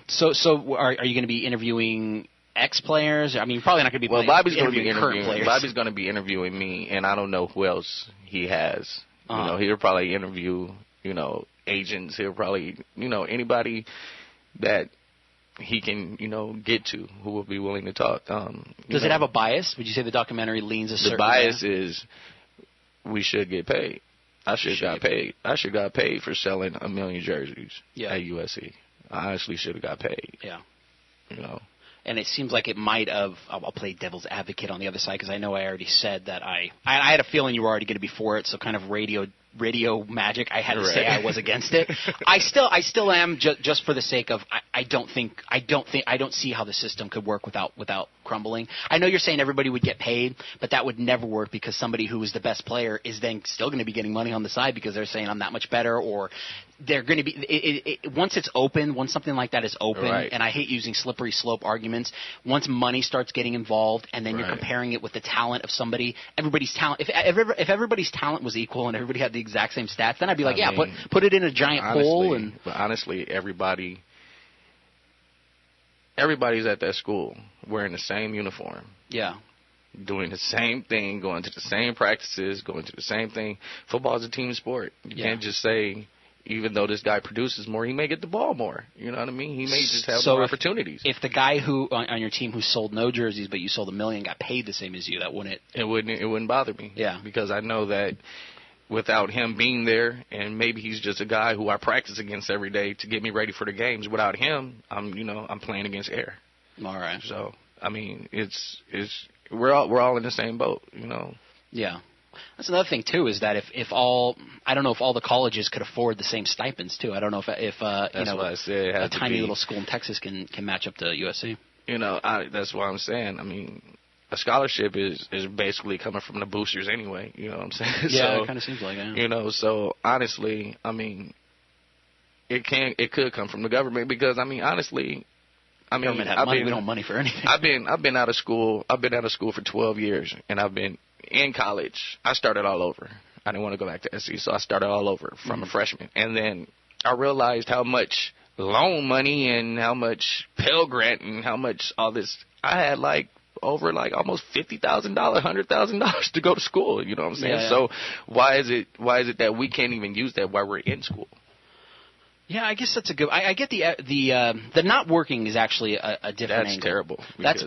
So are you going to be interviewing ex-players? I mean, you're probably not going to be. Well, Bobby's going to be current interviewing. players. Bobby's going to be interviewing me, and I don't know who else he has. You know, he'll probably interview, agents. He'll probably, anybody that he can, get to who will be willing to talk. Does it have a bias? Would you say the documentary leans a certain way? The bias way? is we should get paid. I should got paid. I should got paid for selling 1 million jerseys at USC. I honestly should have got paid. Yeah. And it seems like it might have. I'll play devil's advocate on the other side because I know I already said that I had a feeling you were already going to be for it. So kind of radio magic. I had to say I was against it. I still am just for the sake of I don't see how the system could work without crumbling. I know you're saying everybody would get paid, but that would never work because somebody who is the best player is then still going to be getting money on the side because they're saying I'm that much better, or they're going to be once it's open, once something like that is open, and I hate using slippery slope arguments. Once money starts getting involved, and then you're comparing it with the talent of somebody, everybody's talent. If everybody's talent was equal and everybody had the exact same stats, then I'd be like, put it in a giant pool. But honestly, everybody's at that school wearing the same uniform. Yeah. Doing the same thing, going to the same practices, going to the same thing. Football is a team sport. You can't just say, even though this guy produces more, he may get the ball more. You know what I mean? He may just have more opportunities. If the guy who on your team who sold no jerseys but you sold 1 million got paid the same as you, that wouldn't it wouldn't bother me. Yeah. Because I know that without him being there, and maybe he's just a guy who I practice against every day to get me ready for the games. Without him, I'm playing against air. All right. So I mean, we're all in the same boat, Yeah. That's another thing too, is that if all the colleges could afford the same stipends too. I don't know if what I said, a tiny little school in Texas can match up to USC. That's what I'm saying. I mean, a scholarship is basically coming from the boosters anyway. You know what I'm saying? Yeah, it kind of seems like it. So honestly, I mean, it could come from the government because honestly. Government have money. We don't have money for anything. I've been out of school. I've been out of school for 12 years, and I've been in college. I started all over. I didn't want to go back to SC, so I started all over from a freshman. And then I realized how much loan money and how much Pell Grant and how much all this. I had over almost $50,000, $100,000 to go to school. You know what I'm saying? Yeah. So why is it that we can't even use that while we're in school? Yeah, I guess that's a good. I get the not working is actually a different. That's angle. terrible. That's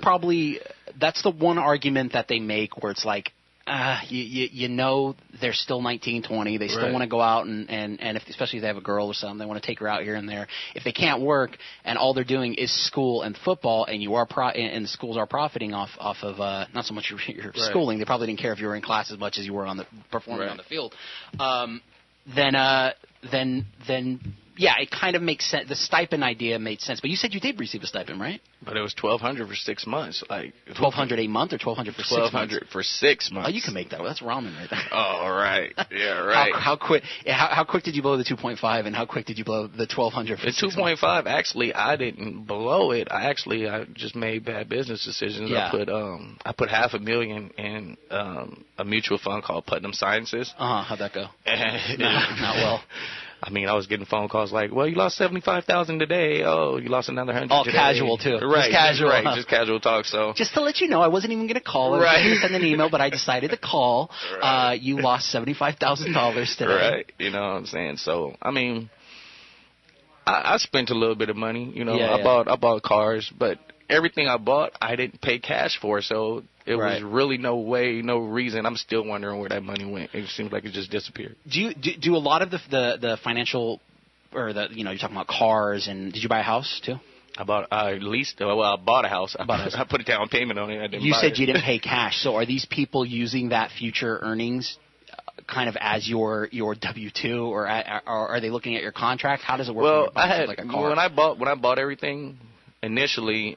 the one argument that they make where it's like, they're still 19, 20. They still want to go out and especially if they have a girl or something, they want to take her out here and there. If they can't work and all they're doing is school and football, and and the schools are profiting off of not so much your schooling. They probably didn't care if you were in class as much as you were performing on the field. Then. Yeah, it kind of makes sense. The stipend idea made sense. But you said you did receive a stipend, right? But it was $1,200 for 6 months. $1,200 a month or $1,200 for 6 months? $1,200 for 6 months. Oh, you can make that. That's ramen right there. Oh, right. Yeah, right. How quick did you blow the 2.5, and how quick did you blow the $1,200 for the 2.5? Actually, I didn't blow it. I just made bad business decisions. Yeah. I put $500,000 in a mutual fund called Putnam Sciences. How'd that go? Not well. I mean, I was getting phone calls like, "Well, you lost $75,000 today. Oh, you lost another $100,000 all today." Casual too. Right, just casual. Right, just casual talk. So just to let you know, I wasn't even going to call. I was going to send an email, but I decided to call. Right. You lost $75,000 today. Right. You know what I'm saying? So I mean, I spent a little bit of money. I bought cars, but everything I bought, I didn't pay cash for. So it was really no reason. I'm still wondering where that money went. It seems like it just disappeared. Do a lot of the financial, or you're talking about cars, and did you buy a house too? I bought a house. I put a down payment on it. You said you didn't pay cash. So are these people using that future earnings kind of as your W-2, or are they looking at your contract? How does it work? Well, I had like a car? when I bought everything initially,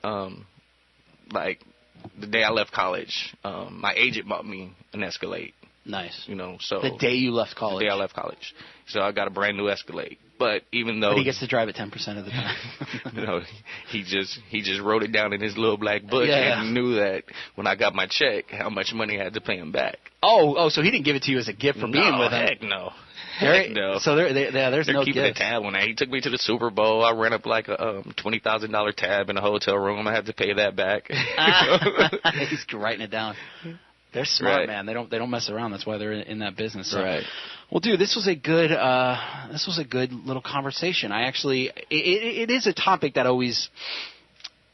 the day I left college, my agent bought me an Escalade. Nice. You know, so the day you left college. The day I left college. So I got a brand new Escalade. But even though he gets to drive it 10% of the time. You know, he just wrote it down in his little black book and knew that when I got my check, how much money I had to pay him back. Oh, so he didn't give it to you as a gift for being with him. Heck no. Heck no. So there's They're no keeping gift. a tab on that. He took me to the Super Bowl. I ran up like a $20,000 tab in a hotel room. I had to pay that back. He's writing it down. They're smart, man. They don't mess around. That's why they're in that business. So. Right. Well, dude, this was a good little conversation. I actually, it is a topic that always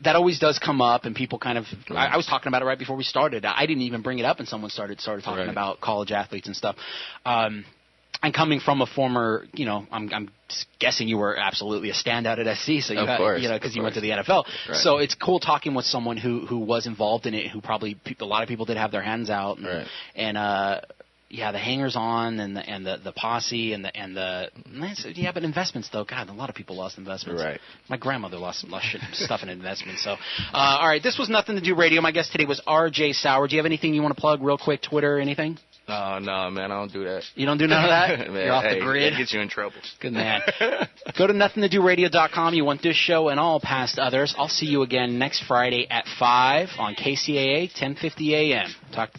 does come up, and people kind of. Right. I was talking about it right before we started. I didn't even bring it up, and someone started talking about college athletes and stuff. And coming from a former, I'm guessing you were absolutely a standout at SC, so because you went to the NFL. Right. So it's cool talking with someone who was involved in it, who probably a lot of people did have their hands out, the hangers on and the posse and but investments though, God, a lot of people lost investments. Right. My grandmother lost stuff in investments. So, all right, this was Nothing to Do Radio. My guest today was R.J. Soward. Do you have anything you want to plug real quick? Twitter, anything? No, man, I don't do that. You don't do none of that? Man, You're off the grid? That gets you in trouble. Good man. Go to nothingtodoradio.com. You want this show and all past others. I'll see you again next Friday at 5 on KCAA, 1050 a.m. Talk